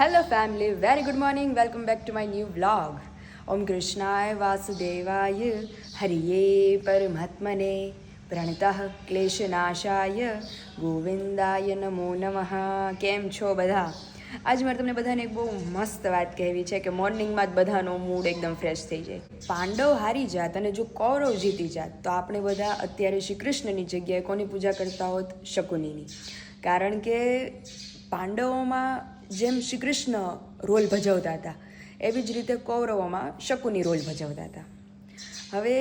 Hello family, very good morning. Welcome back to my new vlog. Om Krishnaya Vasudevaya Hariye Paramatmane Pranitah Kleshanashaya Govindaya Namo Namaha. કેમ છો બધા? આજ મારે તમને બધાને એક બહુ મસ્ત વાત કહેવી છે કે મોર્નિંગમાં જ બધાનો મૂડ એકદમ ફ્રેશ થઈ જાય. પાંડવ હારી જાત અને જો કૌરવ જીતી જાત તો આપણે બધા અત્યારે શ્રી કૃષ્ણની જગ્યાએ કોની પૂજા કરતા હોત? શકુનીની. કારણ કે પાંડવોમાં જેમ શ્રી કૃષ્ણ રોલ ભજવતા હતા એવી જ રીતે કૌરવોમાં શકુની રોલ ભજવતા હતા. હવે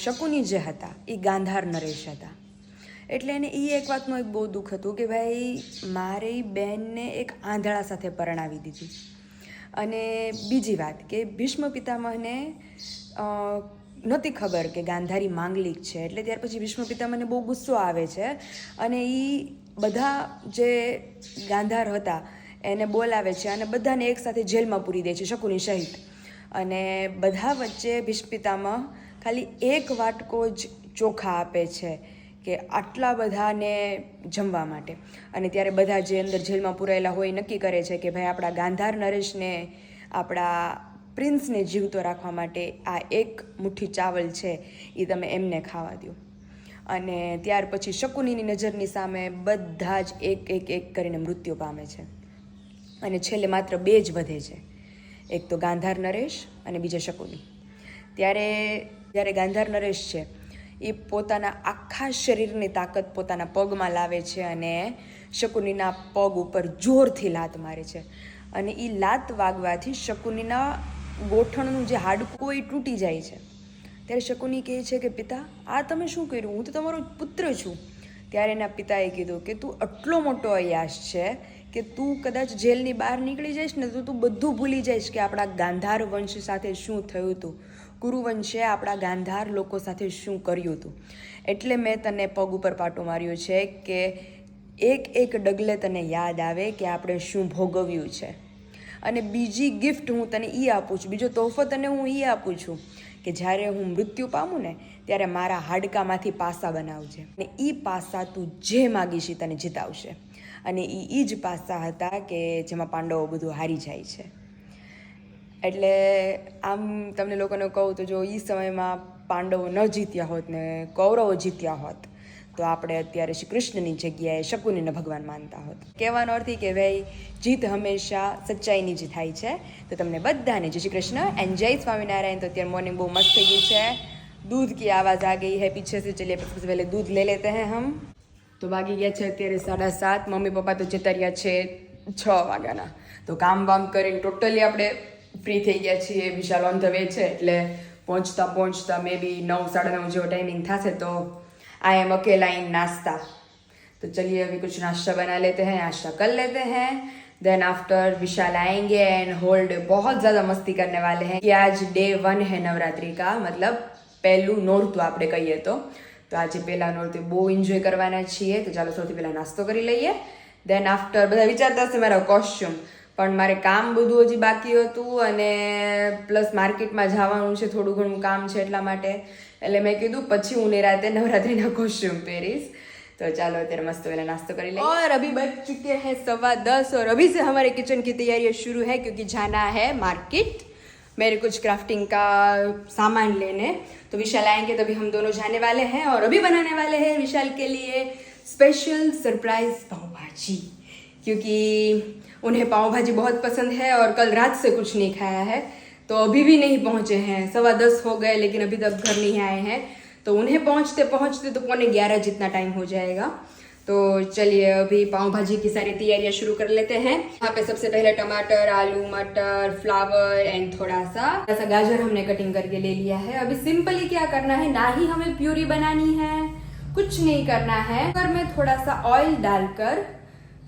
શકુની જે હતા એ ગાંધાર નરેશ હતા. એટલે એને એ એક વાતનું એક બહુ દુઃખ હતું કે ભાઈ મારી બહેનને એક આંધળા સાથે પરણાવી દીધી. અને બીજી વાત કે ભીષ્મ પિતામહને નહોતી ખબર કે ગાંધારી માંગલિક છે. એટલે ત્યાર પછી ભીષ્મ પિતામહને બહુ ગુસ્સો આવે છે અને એ બધા જે ગાંધાર હતા એને બોલાવે છે અને બધાને એકસાથે જેલમાં પૂરી દે છે શકુની સહિત. અને બધા વચ્ચે ભીષ્મ પિતામહ ખાલી એક વાટકો જ ચોખા આપે છે કે આટલા બધાને જમવા માટે. અને ત્યારે બધા જે અંદર જેલમાં પૂરાયેલા હોય નક્કી કરે છે કે ભાઈ આપણા ગાંધાર નરેશને આપણા પ્રિન્સને જીવતો રાખવા માટે આ એક મુઠ્ઠી ચાવલ છે એ તમે એમને ખાવા દો. અને ત્યાર પછી શકુનીની નજરની સામે બધા જ એક કરીને મૃત્યુ પામે છે. અને છેલ્લે માત્ર બે જ વધે છે, એક તો ગાંધાર નરેશ અને બીજા શકુની. ત્યારે ગાંધાર નરેશ છે એ પોતાના આખા શરીરની તાકાત પોતાના પગમાં લાવે છે અને શકુનીના પગ ઉપર જોરથી લાત મારે છે. અને એ લાત વાગવાથી શકુનીના ગોઠણનું જે હાડકું એ તૂટી જાય છે. ત્યારે શકુની કહે છે કે પિતા, આ તમે શું કર્યું? હું તો તમારો પુત્ર છું. ત્યારે એના પિતાએ કીધું કે તું આટલો મોટો અયાશ છે કે તું કદાચ જેલની બહાર નીકળી જઈશ ને તો તું બધું ભૂલી જઈશ કે આપણા ગાંધાર વંશ સાથે શું થયું હતું, કુરુવંશે આપણા ગાંધાર લોકો સાથે શું કર્યું હતું. એટલે મેં તને પગ ઉપર પાટો માર્યો છે કે એક ડગલે તને યાદ આવે કે આપણે શું ભોગવ્યું છે. અને બીજી ગિફ્ટ હું તને એ આપું છું, બીજો તોહફો તને હું એ આપું છું કે જ્યારે હું મૃત્યુ પામું ને ત્યારે મારા હાડકામાંથી પાસા બનાવજે. અને એ પાસા તું જે માગીશ એ તને જીતાવશે. અને એ જ પાસા હતા કે જેમાં પાંડવો બધું હારી જાય છે. એટલે આમ તમને લોકોને કહું તો જો એ સમયમાં પાંડવો ન જીત્યા હોત ને કૌરવો જીત્યા હોત તો આપણે અત્યારે શ્રી કૃષ્ણની જગ્યાએ શકુનીને ભગવાન માનતા હોત. કહેવાનો અર્થ કે ભાઈ જીત હંમેશા સચ્ચાઈની જ થાય છે. તો તમને બધાને જય શ્રી કૃષ્ણ એન્ડ જય સ્વામિનારાયણ. તો અત્યારે મોર્નિંગ બહુ મસ્ત થઈ ગઈ છે. दूध की आवाज़ आ गई है पीछे से. चलिए सबसे पहले दूध ले लेते हैं हम. તો વાગી ગયા છે અત્યારે 7:30. મમ્મી પપ્પા તો જતા રહ્યા છે 6 વાગ્યાના. તો કામ વામ કરીને ટોટલી આપણે ફ્રી થઈ ગયા છીએ. વિશાલ ઓન ધ વે છે એટલે પહોંચતા મે બી 9-9:30 જેવો ટાઈમિંગ થશે. તો आई एम अकेला इन नाश्ता. तो चलिए अभी कुछ नाश्ता बना लेते हैं, नाश्ता कर लेते हैं. देन आफ्टर विशाल आएंगे एंड होल डे बहुत ज़्यादा मस्ती करने वाले हैं कि आज डे 1 है नवरात्रि का. मतलब પહેલું નોરતું આપણે કહીએ તો આજે પહેલા નોરતું બહુ એન્જોય કરવાના છીએ. તો ચાલો સૌથી પહેલાં નાસ્તો કરી લઈએ. દેન આફ્ટર બધા વિચારતા હશે મારા કોસ્ચ્યુમ, પણ મારે કામ બધું હજી બાકી હતું અને પ્લસ માર્કેટમાં જવાનું છે, થોડું ઘણું કામ છે એટલા માટે. એટલે મેં કીધું પછી હું રાતે નવરાત્રિના કોસ્ચ્યુમ પહેરીશ. तो चलो અત્યારે મસ્ત वाला नाश्ता कर ले. और अभी बज चुके हैं 10:15 और अभी से हमारे किचन की तैयारियां शुरू है क्योंकि जाना है मार्केट मेरे कुछ क्राफ्टिंग का सामान लेने. तो विशाल आएंगे तभी हम दोनों जाने वाले हैं और अभी बनाने वाले हैं विशाल के लिए स्पेशल सरप्राइज पाव भाजी, क्योंकि उन्हें पाव भाजी बहुत पसंद है और कल रात से कुछ नहीं खाया है. तो अभी भी नहीं पहुँचे हैं. 10:15 हो गए लेकिन अभी तक घर नहीं आए हैं. तो उन्हें पहुँचते तो 11:15 जितना टाइम हो जाएगा. तो चलिए अभी पाव भाजी की सारी तैयारियां शुरू कर लेते हैं. यहाँ पे सबसे पहले टमाटर, आलू, मटर, फ्लावर एंड थोड़ा सा गाजर हमने कटिंग करके ले लिया है. अभी सिंपली क्या करना है, ना ही हमें प्यूरी बनानी है, कुछ नहीं करना है. कुकर में थोड़ा सा ऑयल डालकर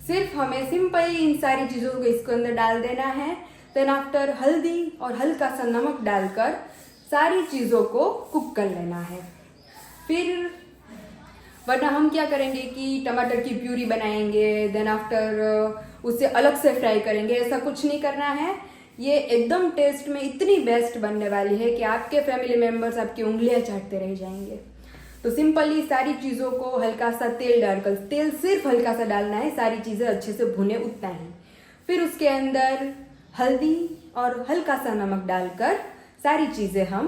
सिर्फ हमें सिंपली इन सारी चीज़ों को इसको अंदर डाल देना है. देन आफ्टर हल्दी और हल्का सा नमक डालकर सारी चीज़ों को कुक कर लेना है. फिर वरना हम क्या करेंगे कि टमाटर की प्यूरी बनाएंगे, देन आफ्टर उसे अलग से फ्राई करेंगे. ऐसा कुछ नहीं करना है. ये एकदम टेस्ट में इतनी बेस्ट बनने वाली है कि आपके फैमिली मेम्बर्स आपकी उंगलियां चाटते रह जाएंगे. तो सिंपली सारी चीज़ों को हल्का सा तेल डालकर, तेल सिर्फ हल्का सा डालना है, सारी चीज़ें अच्छे से भुने उतना ही. फिर उसके अंदर हल्दी और हल्का सा नमक डालकर सारी चीज़ें हम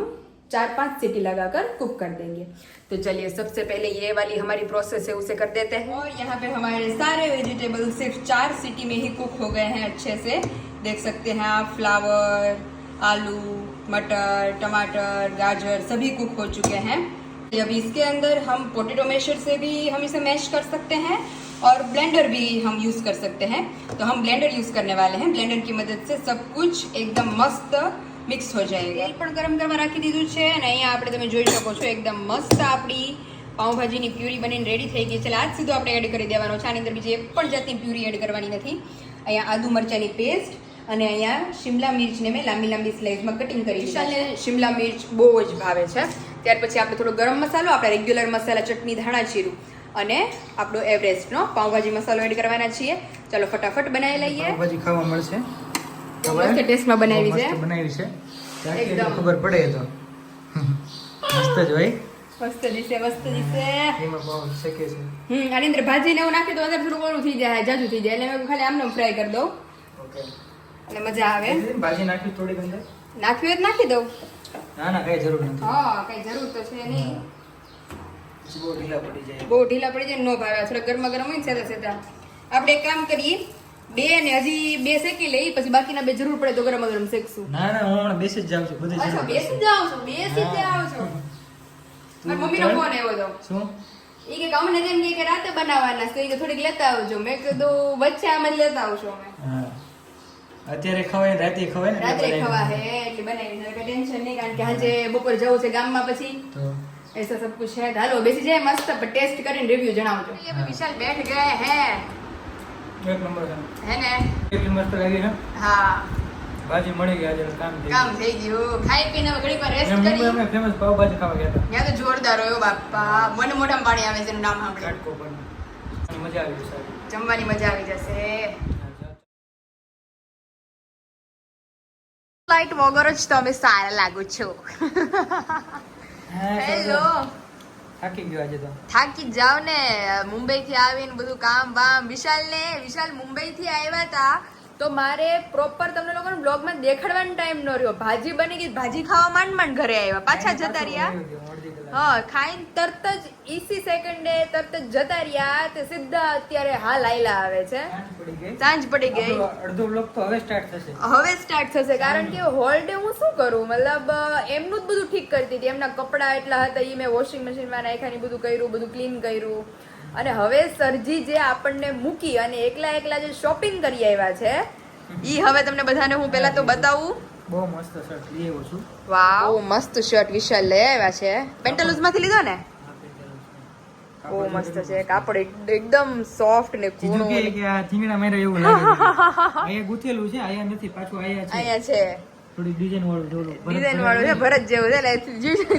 4-5 सीटी लगाकर कुक कर देंगे। तो चलिए सबसे पहले ये वाली हमारी प्रोसेस है उसे कर देते हैं। और यहाँ पे हमारे सारे वेजिटेबल सिर्फ 4 सीटी में ही कुक हो गए हैं अच्छे से। देख सकते हैं आप, फ्लावर, आलू, मटर, टमाटर, गाजर सभी कुक हो चुके हैं। अभी इसके अंदर हम पोटैटो मैशर से भी हम इसे मैश कर सकते हैं और ब्लेंडर भी हम यूज़ कर सकते हैं। तो हम ब्लेंडर यूज़ करने वाले हैं। ब्लेंडर की मदद से सब कुछ एकदम मस्त મિક્સ હો જાયગા। તેલ પણ ગરમ કરવા રાખી દીધું છે અને અહીંયા આપણે તમે જોઈ શકો છો એકદમ મસ્ત આપણી પાઉંભાજીની પ્યુરી બનીને રેડી થઈ ગઈ છે। આ જ સીધું આપણે એડ કરી દેવાનો છે, આની અંદર બીજી એક પણ જાતની પ્યુરી એડ કરવાની નથી। અહીંયા આદુ મરચાંની પેસ્ટ અને અહીંયા શિમલા મિર્ચને મેં લાંબી લાંબી સ્લાઇસમાં કટિંગ કરી છે। શિમલા મિર્ચ બહુ જ ભાવે છે। ત્યાર પછી આપણે થોડો ગરમ મસાલો, આપણે રેગ્યુલર મસાલા, ચટણી, ધાણા જીરું અને આપણો એવરેસ્ટનો પાઉંભાજી મસાલો એડ કરવાના છીએ। ચાલો ફટાફટ બનાવી લઈએ। પાઉંભાજી ખાવા મળશે મસ્ત ટેસ્ટમાં બનાવી છે, એકદમ ખબર પડે તો મસ્ત જ હોય। મસ્ત દિશે, મસ્ત દિશે। એમાં બહુ શેકે છે। આની અંદર ભાજીને એવું નાખી તો અંદર થોડું ઓલું થઈ જાય, જાજુ થઈ જાય, એટલે મેં ખાલી આમને ફ્રાય કરી દઉં ઓકે, એટલે મજા આવે। ભાજી નાખી થોડી અંદર નાખ્યું જ નાખી દઉં? ના ના, કઈ જરૂર નથી। હા, કઈ જરૂર તો છે નહીં, બહુ ઢીલા પડી જાય, બહુ ઢીલા પડી જાય, નો ભાવે। થોડા ગરમા ગરમ હોય ને સેતા સેતા આપણે એક કામ કરીએ, બે ને હજી બે શેકી લઈ, પછી બાકીના બે જરૂર પડે તો ગરમ ગરમ શેકશું। ના ના, હું હમણાં બેસી જ જાઉં છું બધી અચ્છા, બેસી જ જાવ છો? બેસી જ જાવ છો? મારી મમ્મીનો ફોન આવ્યો હતો, શું એ કે અમને જેમ કે રાતે બનાવવાના છે, એ કે થોડીક લેતા આવજો। મેં કીધું વચ્ચે આમ જ લેતા આવશો અમે। હા, અત્યારે ખવાય રાતે ખવાય ને, રાત્રે ખવા હે એટલે બનાવી છે, કઈ ટેન્શન નહીં, કારણ કે આજે બપોર જવું છે ગામમાં, પછી તો ऐसा सब कुछ है। हालो बेसी जाए मस्त, पर टेस्ट કરીને રિવ્યુ જણાવજો। ये भी विशाल बैठ गए हैं, એક નંબર है ने? એટલી મસ્ત લાગી ને, हाँ, ભાજી મળી ગઈ, આજે કામ થઈ ગયું। ખાઈ પીને ઘડી પર રેસ્ટ ગયું। કરી। અમે ફેમસ પાવભાજી ખાવા ગયા હતા, ત્યાં તો જોરદાર હોય બાપા, મને મોઢામાં પાણી આવે છે એનું નામ સાંભળે। ઘાટકો પર મજા આવી સારી, જમવાની મજા આવી જશે। લાઈટ વગર જ તમે સારા લાગો છો। હેલો, થાકી ગયો આજે તો। થાકી જાવ ને, મુંબઈ થી આવીને બધું કામ વામ। વિશાલ મુંબઈ થી આવ્યા હતા તો મારે પ્રોપર તમને લોકોને બ્લોગમાં દેખાડવાનો ટાઈમ ન રહ્યો। ભાજી બની ગઈ, ભાજી ખાવા માંડ ઘરે આવ્યા, પાછા જતા રહ્યા। હા, ખાઈને તરત જ ઈસી સેકન્ડે તરત જ જતા રહ્યા, તે સીધા અત્યારે હાલ આયલા આવે છે। સાંજ પડી ગઈ, અડધો બ્લોગ તો હવે સ્ટાર્ટ થશે, કારણ કે હોલ ડે હું શું કરું, મતલબ એમનું જ બધું ઠીક કરતી હતી। એમના કપડા એટલા હતા, એ મેં વોશિંગ મશીનમાં નાખ્યા ને બધું કર્યું, બધું ક્લીન કર્યું। અને હવે સરજી જે આપણને મૂકી અને એકલા જે શોપિંગ કરી આવ્યા છે, ઈ હવે તમને બધાને હું પહેલા તો બતાવું। બહુ મસ્ત શર્ટ લઈ આવ્યો છું। વાવ, બહુ મસ્ત શર્ટ વિશાલ લઈ આવ્યા છે। પેન્ટાલૂઝ માંથી લીધો ને? બહુ મસ્ત છે, કાપડ એકદમ સોફ્ટ ને કૂણું કે આ થીંગડા માર્યા એવું લાગે છે। અહીંયા ગુથેલું છે, અહીંયા નથી, પાછું અહીંયા છે થોડી ડિઝાઇન વાળું જોલું, ડિઝાઇન વાળું છે, ભરત જેવું છે।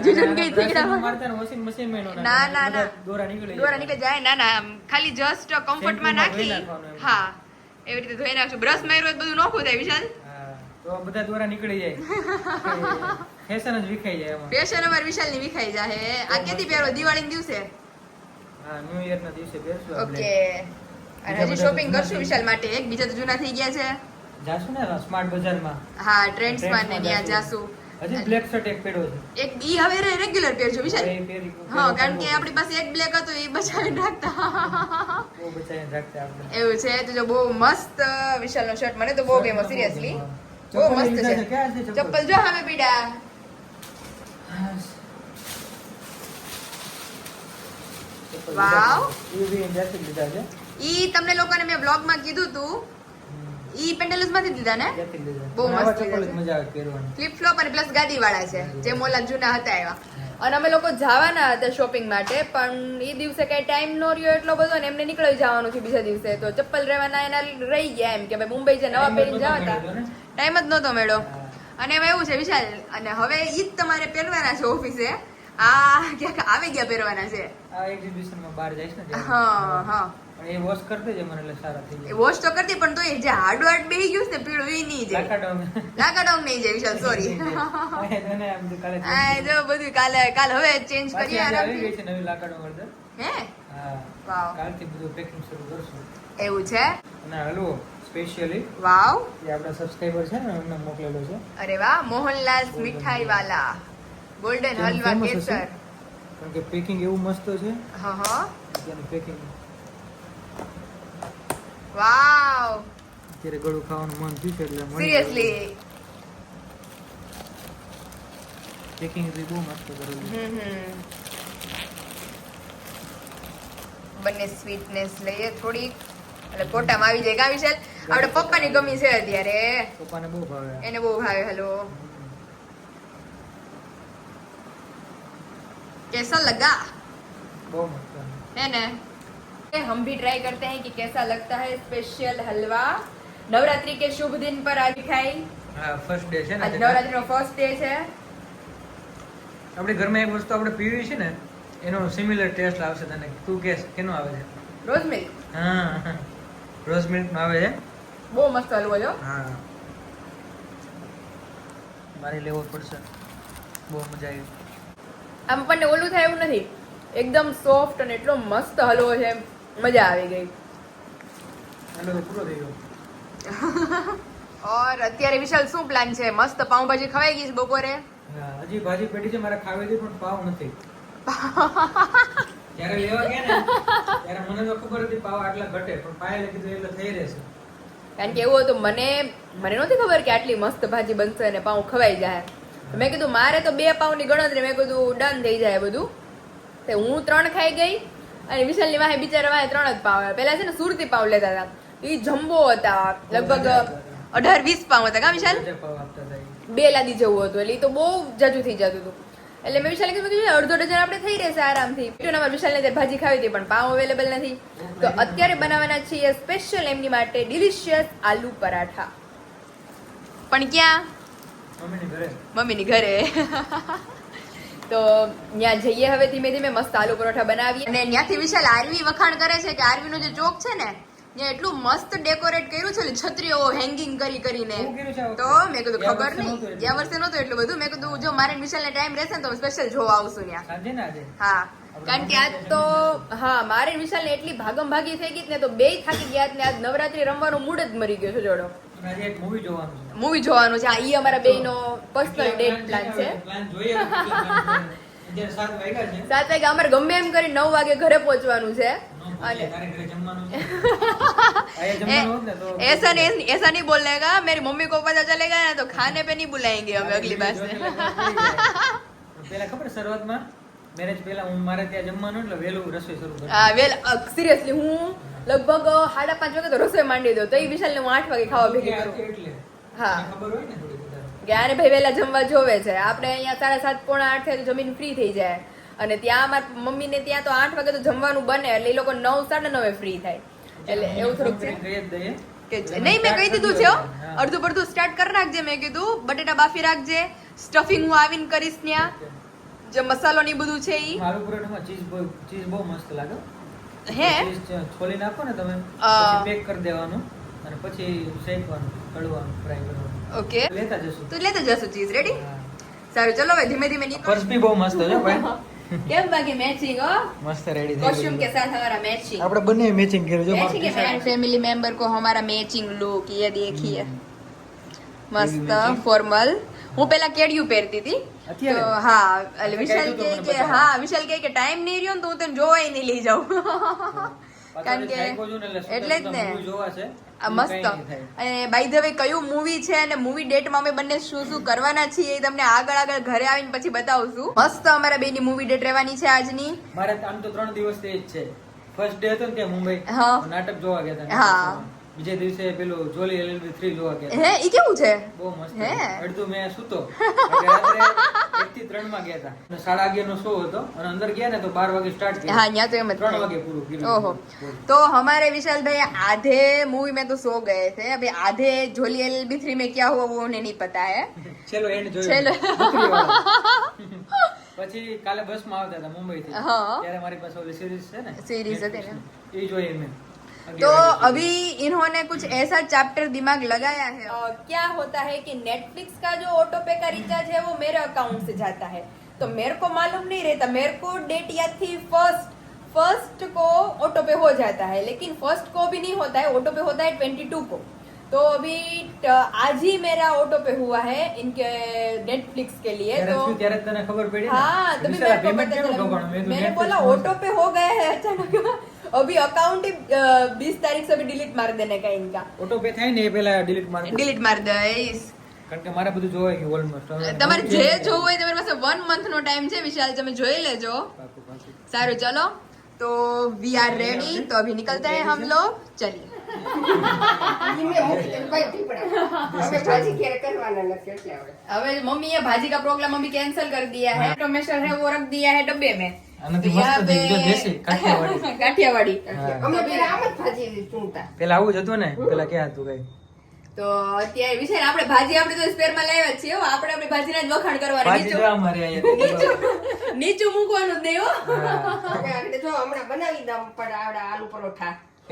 જીજુન કઈ થીંગડા મારતા ને વોશિંગ મશીન માં ના દોરા નીકળે જાય, ના ખાલી જસ્ટ કમ્ફર્ટ માં નાખી, હા એવી રીતે ધોઈ નાખશું। બ્રશ માર્યો બધું નોખું થાય વિશાલ, તો બધા દોરા નીકળી જાય, ફેશન જ વિખાઈ જાય એમાં। ફેશન અમાર વિશાલ ની વિખાઈ જાય। આ કેદી પહેરો? દિવાળી ના દિવસે? હા, ન્યુ યર ના દિવસે પહેરશું આપણે। ઓકે, અને હજી શોપિંગ કરશું વિશાલ માટે। એક બીજા તો જૂના થઈ ગયા છે, જાશું ને સ્માર્ટ બજારમાં। હા, ટ્રેન્ડ્સ માં ને ત્યાં જાશું। હજી બ્લેક શર્ટ એક પહેર્યો છે, એક ઈ હવે રેગ્યુલર પહેરજો વિશાલ। એ પહેરી હા, કારણ કે આપણી પાસે એક બ્લેક હતો, એ બચાવીને રાખતા। બહુ બચાવીને રાખતા આપણે। એવું છે, તો જો બહુ મસ્ત વિશાલ નો શર્ટ મને તો બહુ ગમ્યો, સિરિયસલી બહુ મસ્ત છે। ચપ્પલ જો સામે પીડા, વાવ। ઈ તમને લોકોને મેં બ્લોગ માં કીધું તું, ઈ પેન્ટાલૂઝ માંથી લીધા ને? બહુ મસ્ત મજા આવે પહેરવાની, ફ્લિપ ફ્લોપ અને પ્લસ ગાદી વાળા છે, જે મોલા જૂના હતા એવા। અને અમે લોકો જવાના હતા શોપિંગ માટે, પણ એ દિવસે કઈ ટાઈમ નો રહ્યો એટલો બધો ને એમને નીકળી જવાનું છે બીજા દિવસે, તો ચપ્પલ રહેવાના એના રહી ગયા, એમ કે ભાઈ મુંબઈ જે નવા પહેરીને જવા હતા, ટાઈમ જ નહોતો મેળો। અને એમાં એવું છે વિશાલ, અને હવે ઈ જ તમારે પહેરવાના છે ઓફિસે, આ ક્યાંક આવી ગયા પહેરવાના છે। આ એક્ઝિબિશનમાં બહાર જઈશ ને ત્યારે, હા એ વોશ કરતે જ મને એટલે સારા થઈ જાય। વોશ તો કરતી, પણ તો એ જે હાર્ડ બેહી ગયું છે ને પીળું, એ નહીં જાય, લાકાડોંગ નહીં જાય વિશાલ, સોરી। આ જો બધું કાલ હવે ચેન્જ કરીએ આરામથી। આવી ગઈ છે નવી લાકડો ઓર્ડર, હે? હા, વાવ, કાલથી બધું પેકિંગ શરૂ કરશું। એવું છે? અને હલવો સ્પેશિયલી વાવ, જે આપણા સબસ્ક્રાઇબર છે ને એમને મોકલેલો છે. અરે વાહ, મોહનલાલ મીઠાઈ વાલા ગોલ્ડન તેનું હલવા famous હશે. કેસર. કારણ કે પેકિંગ એવું મસ્ત છે. હા હા, તેનું પેકિંગ વાવ, અત્યારે ગળું ખાવાનું મન થયું છે એટલે મળી સિરિયસલી. પેકિંગ બહુ મસ્ત કરેલું છે. બંને સ્વીટનેસ લઈએ થોડીક એટલે પોટામાં આવી જાય. કા વિશાલ, આપણે પપ્પાની ગમી છે અત્યારે, પપ્પાને બહુ ભાવે. એને બહુ ભાવે. હેલો, कैसा लगा? બહુ મસ્ત. है ना? हम भी ट्राई करते हैं कि कैसा लगता है स्पेशल हलवा नवरात्रि के शुभ दिन पर आज खाई. હા, ફર્સ્ટ ડે છે ને आज नवरात्रि નો फर्स्ट डे છે. આપણે ઘરમાં એક વસ્તુ આપણે પીવી છે ને એનો સિમિલર ટેસ્ટ આવશે તને. તું કેસ કેનો આવે છે? રોઝ મિલ્ક હા, રોઝ મિલ્ક નો આવે છે. બહુ મસ્ત હલવો છે. હા, મારે લેવો પડશે. બહુ મજા આવી. આમ પણ ઓલું થાય એવું નથી, એકદમ સોફ્ટ અને એટલો મસ્ત હલવો છે, મજા આવી ગઈ. હાલો, પૂરો થઈ ગયો. ઓર અત્યારે વિશાલ શું પ્લાન છે? મસ્ત પાઉંભાજી ખવાઈ ગઈ છે બપોરે. હા, હજી ભાજી પેટી છે મારે ખાવી હતી પણ પાવ નથી. જ્યારે લેવા ગયા ને ત્યારે મને તો ખબર હતી પાવ આટલા ઘટે, પણ પાયલે કીધું એટલે થઈ રહેશે. કારણ કે એવું હતું, મને નહોતી ખબર કે આટલી મસ્ત ભાજી બનશે અને પાઉં ખવાઈ જાય. મેં કીધું મારે તો 2 પાઉંની ગણતરી, મેં કીધું ડન થઈ જાય બધું. તે હું 3 ખાઈ ગઈ અને વિશાલની વાહે બિચારા વાહે 3 જ પાવ. પેલા છે ને સુરતી પાવ લેતા હતા, એ જમ્બો હતા, લગભગ 18-20 પાવ હતા. કા વિશાલ? પાવ આપતા હતા. 2 લાદી જેવું હતું, એટલે એ તો બહુ જાજુ થઈ જતું હતું. એટલે મેં વિશાલ કીધું અડધો ડઝન આપણે થઈ રહેશે આરામથી. અમારે વિશાલને ત્યાં ભાજી ખાવી હતી પણ પાવ અવેલેબલ નથી, તો અત્યારે બનાવવાના છીએ સ્પેશિયલ એમની માટે ડિલિશિયસ આલુ પરાઠા. પણ ક્યાં? મમ્મીની ઘરે. તો ત્યાં જઈએ હવે ધીમે ધીમે, મસ્ત આલુ પરોઠા બનાવીએ. અને ત્યાંથી વિશાલ આરવી વખાણ કરે છે કે આરવી નો જે ચોક છે ને ત્યાં એટલું મસ્ત ડેકોરેટ કર્યું છે, છત્રીઓ હેંગિંગ કરીને. તો મેં કીધું ખબર નહીં, ગયા વર્ષે નહોતું એટલું બધું. મેં કીધું જો મારે વિશાલને ટાઈમ રહેશે ને તો સ્પેશિયલ જોવા આવશું ત્યાં. હા, કારણ કે આજ તો હા મારે વિશાલને એટલી ભાગમ ભાગી થઈ ગઈ ને તો 2 થાકી ગયા ને આજ નવરાત્રી રમવાનો મૂડ જ મરી ગયો છે. જોડો મૂવી જોવાનું છે. ઈ અમારા બેયનો પર્સનલ ડેટ પ્લાન છે. 7 વાગે અમારે ગમે એમ કરી 9 વાગે ઘરે પહોંચવાનું છે. અને ऐसा नहीं बोलने का, मेरी मम्मी को पता चलेगा ना तो खाने पे नहीं बुलाएंगे हम अगली बार से. પેલા ખબર શરૂઆતમાં મેરેજ પહેલા હું મારે ત્યાં જમવાનું એટલે વેલું રસોઈ શરૂ કરી. હા, સિરિયસલી હું લગભગ 5:30 વાગે તો રસોઈ માંડી દઉં, તો એ વિશાલને હું 8 વાગે ખાવા ભેગી કરું. એટલે હા, ખબર હોય ને થોડી વધારે કે આને ભાઈ વહેલા જમવા જોવે છે. આપણે અહીંયા 7:30 પોણા 8 થાય જમીન ફ્રી થઈ જાય, અને ત્યાં અમારા મમ્મીને ત્યાં તો 8 વાગે તો જમવાનું બને, એટલે એ લોકો 9 સાડા 9 ફ્રી થાય. એટલે એવું થોડુંક છે કે નહીં, મેં કહી દીધું છે અડધું પડધું સ્ટાર્ટ કરી નાખજે. મેં કીધું બટેટા બાફી રાખજે, સ્ટફિંગ હું આવીને કરીશ ત્યાં, જે મસાલો ની બધું છે ઈ. આલુ પરોઠામાં ચીઝ બહુ મસ્ત લાગે. હે ચીઝ છોલી નાખો ને તમે, પછી પેક કરી દેવાનું અને પછી શેકવાનું, તળવાનું, ફ્રાય કરવાનું. ઓકે, લેતા જશું. તો લેતા જશું ચીઝ. રેડી? સારું, ચલો હવે ધીમે ધીમે નીકળો. પર્સ બી બહુ મસ્ત છે ભાઈ. કેમ બાકી મેચિંગ? હો, મસ્ત રેડી થઈ कॉस्ट्यूम के साथ हमारा मैचिंग. આપણે બંને મેચિંગ કર્યું છે. मैचिंग है. फैमिली मेंबर को हमारा मैचिंग लुक ये देखिए, મસ્ત ફોર્મલ. હું પેલા કેડિયું પહેરતી હતી તો હા, એટલે વિશાલ કે હા, વિશાલ કે ટાઈમ નહીં રહ્યો ને તો હું તને જોવાય નહીં લઈ જાઉં. કારણ કે એટલે જ ને આ મસ્ત. અને બાય ધ વે કયું મૂવી છે અને મૂવી ડેટમાં અમે બંને શું શું કરવાના છીએ એ તમને આગળ ઘરે આવીને પછી બતાવશું. મસ્ત અમારા બેની મૂવી ડેટ રહેવાની છે આજની. મારે આમ તો 3 દિવસ તે જ છે. ફર્સ્ટ ડે હતો ને ત્યાં મુંબઈ, નાટક જોવા ગયા હતા. હા, બીજે દિવસે પેલું જોલી LLB 3 જોવા ગયા. હે, ઈ કેવું છે? બહુ મસ્ત. અડધું મેં સૂતો, રાત્રે 1 થી 3 માં ગયા હતા. 11:30 નો શો હતો અને અંદર ગયા ને તો 12 વાગે સ્ટાર્ટ કર્યું. હા, ન્યા તો એમ જ 3 વાગે પૂરું કર્યું. ઓહો, तो हमारे विशाल भाई आधे मूवी में तो सो गए थे. अभी आधे झोली LLB 3 में क्या हुआ वो उन्हें नहीं पता है. चलो एंड જોયો. चलो પછી કાલે બસ માં આવતા હતા મુંબઈ થી, हाँ, ત્યારે મારી પાસે ઓલી સિરીઝ છે ને, सीरीज है ना. એ જોઈ મેં. तो अभी इन्होंने कुछ ऐसा चैप्टर दिमाग लगाया है. क्या होता है कि नेटफ्लिक्स का जो ऑटो पे का रिचार्ज है वो मेरे अकाउंट से जाता है, तो मेरे को मालूम नहीं रहता. मेरे को डेट याद थी फर्स्ट को ऑटो पे हो जाता है, लेकिन फर्स्ट को भी नहीं होता है, ऑटो पे होता है 22 को. तो अभी आज ही मेरा ऑटो पे हुआ है इनके नेटफ्लिक्स के लिए तो ત્યારે તને ખબર પડી ને? हाँ तभी વિશાલા मेरे को payment पता કેમ चला। કપાણું? મેં તો मैंने Netflix बोला में- ऑटो पे हो गए हैं अचानक अभी अकाउंट ही 20 तारीख से अभी डिलीट मार देने का इनका ઓટો પે થાય ને એ પહેલા ડિલીટ મારી દે. डिलीट मार दईશ કારણ કે મારે બધું જોવાઈ ગયું ઓલમોસ્ટ. તમારે જે જોવું હોય તમારી પાસે 1 મંથ નો ટાઈમ છે વિશાલ તમે જોઈ લેજો सारू चलो तो वी आर रेडी तो अभी निकलते हैं हम लोग चलिए अबे मम्मी ये भाजी का प्रोग्राम अभी कैंसिल कर दिया है टोमेटर है वो रख दिया है डब्बे में આનાથી तो यहाँ મસ્ત થઈ ગયું, દેશી, કાઠિયાવાડી. काठियावाड़ी પેલા આવું જ હતું ને પેલા ક્યાં હતું કઈ તો અત્યારે વિશે આપણે ભાજી આપણે તો સ્પેર માં લાવ્યા જ છીએ હો. આપણે આપણી ભાજીના જ વખાણ કરવાના ભાજી જો અમારે અહીંયા નીચું મૂકવાનું જ નહીં હો હા.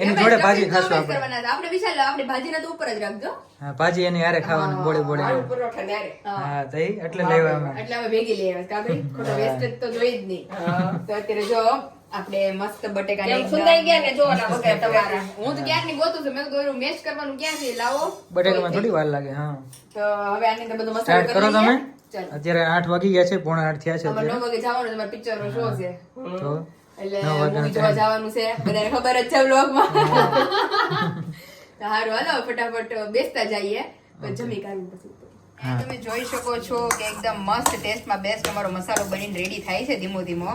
એની જોડે ભાજી ખાશું આપણે. કરવાના છે. આપણે વિશાલ આપણે ભાજીના તો ઉપર જ રાખજો હા, ભાજી એની હારે ખાવાની બોડે બોડે હા તો ઈ એટલે લેવા અમે. એટલે અમે ભેગી લઈ આવ્યા કાબરી ખોટો વેસ્ટેજ તો જોઈ જ નહીં તો અત્યારે જો આપણે મસ્ત બટેકાની તમારા હું તો ક્યાંક ની ગોતું છું મેં તો મેશ કરવાનું ક્યાં છે લાવો બટેકામાં થોડી વાર લાગે હા. તો હવે આની અંદર બધો મસાલો સ્ટાર્ટ કરો કરી તમે. લઈએ. ચાલો અત્યારે 8 વાગી ગયા છે, પોણા 8 થયા છે અમારે 9 અત્યારે. વાગે જવાનું છે અમારા પિક્ચર નો શો છે તો એટલે 9 વાગ્યાનો મૂવી જોવા time. જવાનું છે બધાને ખબર જ છે વ્લોગમાં તો હારું હાલો ફટાફટ બેસતા જઈએ પછી જમી કાઢીને પછી ઉપર. હા. તમે જોઈ શકો છો કે એકદમ મસ્ત ટેસ્ટમાં બેસ્ટ અમારો મસાલો બનીને રેડી થાય છે ધીમો ધીમો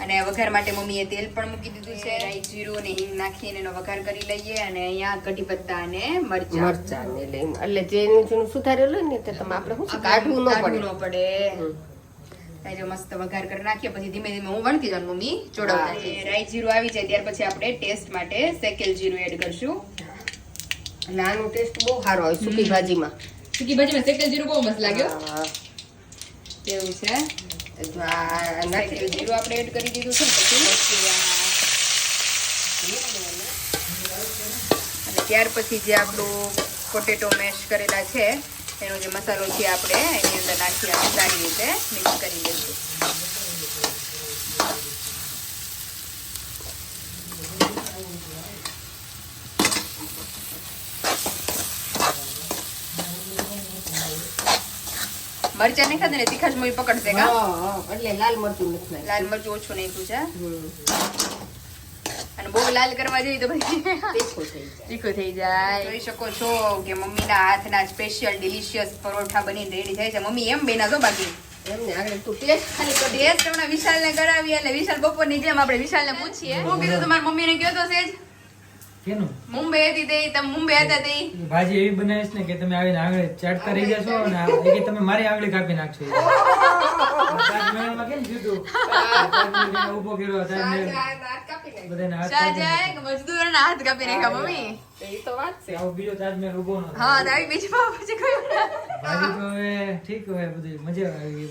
અને વઘાર માટે મમ્મીએ તેલ પણ મૂકી દીધું છે રાઈ જીરું અને હિંગ નાખીને એનો વઘાર કરી લઈએ અને અહીંયા કઢી પત્તા અને મરચાં એટલે જેનું સુધારેલું હોય ને તે તમે આપણે શું કાઢવું ન પડે ન પડે જો મસ્ત વઘાર કરી નાખીએ પછી ધીમે ધીમે હું વણતી જાઉં મમ્મી ચોડાવતા જઈએ. રાઈ જીરું આવી જાય ત્યાર પછી આપણે ટેસ્ટ માટે શેકેલ જીરું એડ કરશું એટલે આનો ટેસ્ટ બહુ સારો હોય સૂકી ભાજીમાં સૂકી ભાજીમાં શેકેલ જીરું બહુ મસ્ત લાગ્યો હા. એવું છે જો આ નાખી શેકેલ જીરું આપણે એડ કરી દીધું છે ને પછી અને ત્યાર પછી જે આપણું પોટેટો મેશ કરેલા છે એનો જે મસાલો છે આપણે એની અંદર નાખી અને સારી રીતે મિક્સ કરી દઈશું મરચાં નહીં ખાધે ને તીખાશ મોઈ પકડશે કા હા, હા. એટલે લાલ મરચું નથી નાખ્યું. લાલ મરચું ઓછું નાખ્યું છે હમ. અને બહુ લાલ કરવા જઈએ તો પછી તીખું થઈ જાય તીખું થઈ જાય જોઈ શકો છો કે મમ્મીના હાથના સ્પેશિયલ ડિલિશિયસ પરોઠા બનીને રેડી થાય છે મમ્મી એમ બેના જો બાકી એમને આગળ તું ટેસ્ટ ખાલી કરી દે. ટેસ્ટ હમણાં વિશાલને કરાવી એટલે વિશાલ બપોરની જેમ આપણે વિશાલને પૂછીએ હું કીધું તમારી મમ્મીને કયો તો સેજ કેનું મુંબઈ હતી તે તમે મુંબઈ હતા તે ઈ ભાજી એવી બનાવીશ ને કે તમે આવીને આંગળે ચાટતા રહી જશો અને એ કે તમે મારી આંગળી કાપી નાખશો તાજમહેલમાં કેમ થયું હતું? તાજમહેલ ઊભો કર્યો તાજમહેલ નાક કાપી નાખ. બધાને હાથ શા કાપી જાય કે મજદૂરોના હાથ કાપી નાખ્યા મમ્મી તો ઈ તો વાત છે. આવો બીજો તાજમહેલ ઊભો ન થાય. હા તો આવી બીજી પાવ પછી કોઈ ભાજી તો હવે ઠીક હવે બધું મજા આવી ગઈ.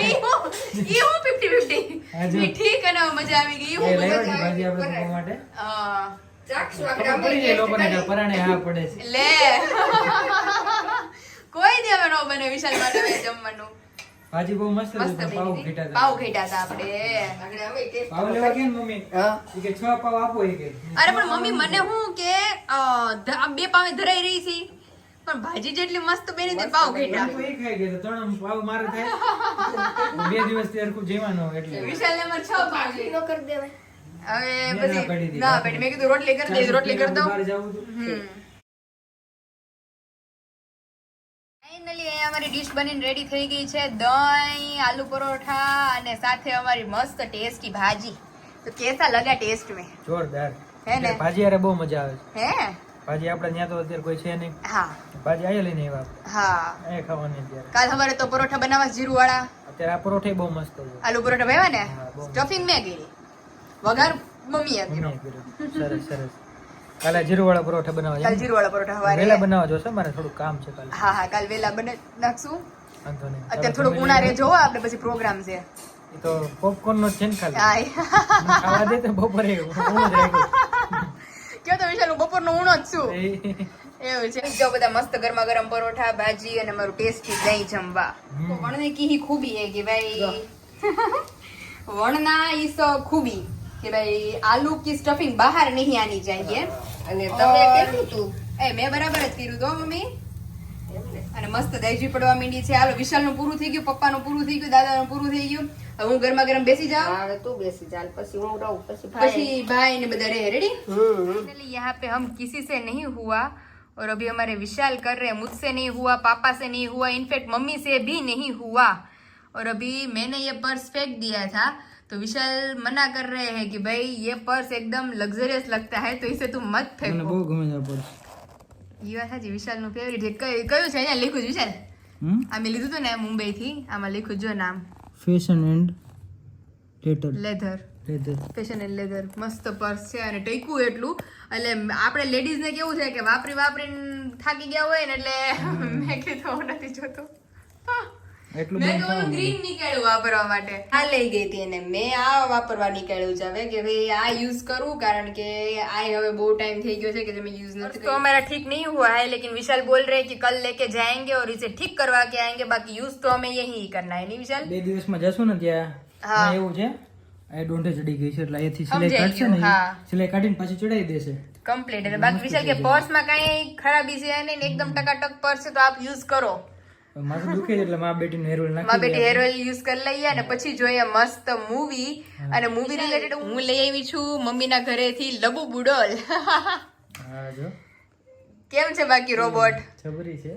એ હું 50-50 હા, જો. ઈ ઠીક અને મજા આવી ગઈ એ હું લઈ મજા આવજો ભાજી આપણે ખાવા માટે. ચાખશું ખબર આપણે પડી જાય લોકોને કે પરાણે હા પડે છે. લે કોઈ દી હવે નો બને વિશાલ માટે હવે જમવાનું ભાજી બહુ મસ્ત મસ્ત હતી, પાવ બની ઘેટા હતી. હતા. પાવ ઘેટા હતા આપણે આગળ અમે ટેસ્ટ પાવ લેવા ગયા ને મમ્મી હા. ઈ કે 6 પાવ આપો ઈ કે. અરે પણ મમ્મી મને હું કે આ બે પાવે ધરાઈ રહી છે પણ ભાજી જેટલી મસ્ત બની તે પાવ ઘેટા લોકો એ ખાઈ ગયા તો 3 પાવ મારે થાય 2 દિવસથી હરખું જમવાનું એટલે વિશાલ ને અમારે 6 પાવ છે. ન કરી દેવાય. હવે મેં ના પછી પાડી દીધી. ના પેટ મેં કીધું રોટલી કરી દે રોટલી કરી દઉં બહાર જાવું હતું. ફાઇનલી અહીંયા અમારી ડીશ બનીને રેડી થઈ ગઈ છે દહીં આલુ પરોઠા અને સાથે અમારી મસ્ત ટેસ્ટી ભાજી તો કેસા લગા ટેસ્ટ में જોરદાર હે ને? ભાજી હારે બહુ મજા આવે છે. હે ભાજી આપણે ત્યાં તો અત્યારે કોઈ છે નહીં. હા ભાજી અહીંયા લઈને આવ્યા હા અહીંયા ખાવાની અત્યારે. કાલ સવારે તો પરોઠા બનાવવા જીરું વાળા અત્યારે આ પરોઠે બહુ મસ્ત છે. આલુ પરોઠા ભાવ્યા ને હા, બહુ. સ્ટફિંગ મેં કરી વઘાર મમ્મીએ કર્યો મમ્મીએ કર્યું. સરસ સરસ કાલે જીરુવાળા પરોઠા બનાવવા કાલ છે. જીરું વાળા પરોઠા વહેલા હવારે બનાવવા જોશે મારે થોડું કામ છે કાલે. હા હા કાલ વેલા બને નાખશું વાંધો નહીં. અત્યારે થોડુંક ઉના રે જોવો આપણે પછી પ્રોગ્રામ છે એ તો પોપકોર્ન નો જ છે ને ખાલી. હાય ખાવા દે તો બપોરે ઊંઘ જ રાખ્યું. કયો તો વિશાલ હું બપોરનો ઊણો જ છું એ એવું છે જો બધા મસ્ત ગરમા ગરમ પરોઠા ભાજી અને મારું ટેસ્ટી દહીં જમવા તો વણને કી ખૂબી હે કે ભાઈ વણના इस खूबी कि भाई आलू की स्टफिंग बाहर नहीं आनी चाहिए અને તમે કેટલું તું એ મેં બરાબર જ કર્યું તો મમ્મી. અને મસ્ત દહીજી પડવા માંડી છે. હાલો વિશાલનું પૂરું થઈ ગયું, પપ્પાનું પૂરું થઈ ગયું, દાદાનું પૂરું થઈ ગયું. હવે હું ગરમા ગરમ બેસી જાઉં, હવે તું બેસી ચાલ, પછી હું રહું, પછી ભાઈ. પછી ભાઈ ને બધા રહે. रेडी? हम्म। यहाँ पे हम किसी से नहीं हुआ और अभी हमारे विशाल कर रहे हैं, मुझसे नहीं हुआ, पापा से नहीं हुआ, इनफैक्ट मम्मी से भी नहीं हुआ. और अभी मैंने ये पर्स फेंक दिया था तो विशाल मना कर रहे हैं कि भाई ये पर्स एकदम लग्जरियस लगता है तो इसे तुम मत મને फेंको. બહુ ગમે છે આ પર્સ. ये વાત સાચી, વિશાલનું ફેવરિટ છે. કયું છે અહીંયા લીખું છે વિશાલ? હમ અમે લીધું હતું ને મુંબઈ થી, આમાં લીખું જો નામ, fashion and letter leather. Leather. Fashion and leather. મસ્ત પર્સ છે અને ટઈકું એટલું. એટલે આપણે લેડીઝ ને કેવું છે કે વાપરી વાપરીને થાકી ગયા હોય ને એટલે મેં કીધું નથી જોતો. એટલું મેં બધું તો ખાવાનું. ગ્રીન નીકળ્યું વાપરવા માટે. આ લઈ ગઈ હતી અને મેં આ વાપરવા નીકળ્યું છે હવે કે ભાઈ આ યુઝ કરું, કારણ કે આ હવે બહુ ટાઈમ થઈ ગયો છે કે મેં યુઝ નથી કર્યું. तो हमारा ठीक नहीं हुआ है लेकिन विशाल बोल रहे हैं कि कल लेके जाएंगे और इसे ठीक करवा के आएंगे, बाकी यूज तो हमें यही करना है, नहीं विशाल? 2 દિવસમાં જશું ને ત્યાં હા. ત્યાં એવું છે આ ડોંઢે ચડી ગઈ છે એટલે અહીંયાથી સિલાઈ સમજાઈ કાઢશે ને ગયું, હા. સિલાઈ કાઢીને પાછી ચડાવી દેશે. કમ્પ્લીટ. એટલે બાકી વિશાલ કે પર્સ માં કઈ ખરાબી છે નહીં ને, એકદમ ટકાટક પર્સ છે તો આપ યુઝ કરો. માથું દુખે છે એટલે મા બેટીને હેર ઓઇલ માં નાખી બેટી દે. હેર ઓઇલ યુઝ કરી લઈએ અને પછી જોઈએ મસ્ત મૂવી. અને મૂવી રિલેટેડ હું લઈ આવી છું મમ્મીના ઘરેથી લબુ બુડોલ. હા જો કેમ છે બાકી રોબોટ? છબરી છે.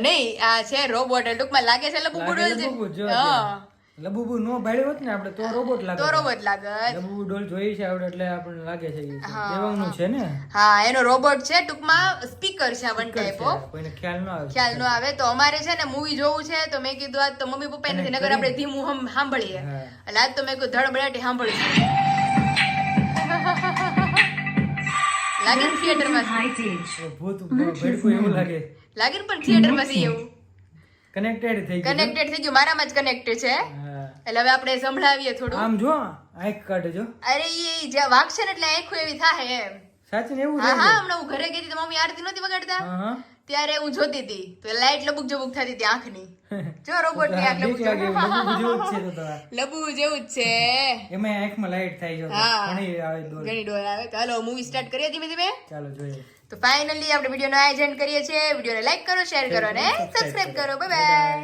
નહીં, આ છે રોબોટ. ટૂંકમાં લાગે છે લબુ બુડોલ લાગે લબુબુ, જો છે. હા, લબુબુ નો ભાડ્યો હોત ને આપણે તો રોબોટ લાગે. તો રોબોટ લાગે. લબુબુ ડોલ જોઈ છે આપણે એટલે આપણને લાગે છે ઈ દેવાનું છે ને. હા, એનો રોબોટ છે. ટૂંકમાં સ્પીકર છે વન ટાઈપ ઓફ. કોઈને ખ્યાલ ન આવે. ખ્યાલ ન આવે તો અમારે છે ને મૂવી જોવું છે તો મેં કીધું આજ તો મમ્મી પપ્પા નથી, નગર આપણે ધીમું સાંભળીએ. હા. એટલે આજ તો મેં કોઈ ધડબડાટી સાંભળીશું. લાગે થિયેટરમાં ભૂત ભડકું એવું લાગે. લાગે ને, પણ થિયેટરમાં છે એવું. કનેક્ટેડ થઈ ગયું. કનેક્ટેડ થઈ ગયું, મારામાં જ કનેક્ટેડ છે. હા. એટલે હવે આપણે સંભળાવીએ થોડું. આમ જો આંખ કાઢજો. અરે એ જ્યાં વાગશે ને એટલે આંખો એવી થાય એમ. સાચી ને એવું હા થાય હા, છે. હમણાં હું ઘરે ગઈ હતી તો મમ્મી આરતી નહોતી વગાડતા, હા હા. ત્યારે હું જોતી હતી તો લાઈટ લબુક જબુક થતી હતી આંખની. જો રોબોટ ની આંખ બીક લબુક લાગે એવું. જબુક. લબુબુ જેવું જ છે તો તારા. લબુ જેવું જ છે. એમાં આંખમાં લાઈટ થાય છે. હા. ઘણી આવે ડોલ. ઘણી ડોલ આવે. તો હાલો મૂવી સ્ટાર્ટ કરીએ ધીમે ધીમે. ચાલો જોઈએ. તો ફાઇનલી આપણે વિડીયોનો આયોજન કરીએ છીએ. વિડીયોને લાઈક કરો, શેર કરો અને સબસ્ક્રાઇબ કરો. Bye bye.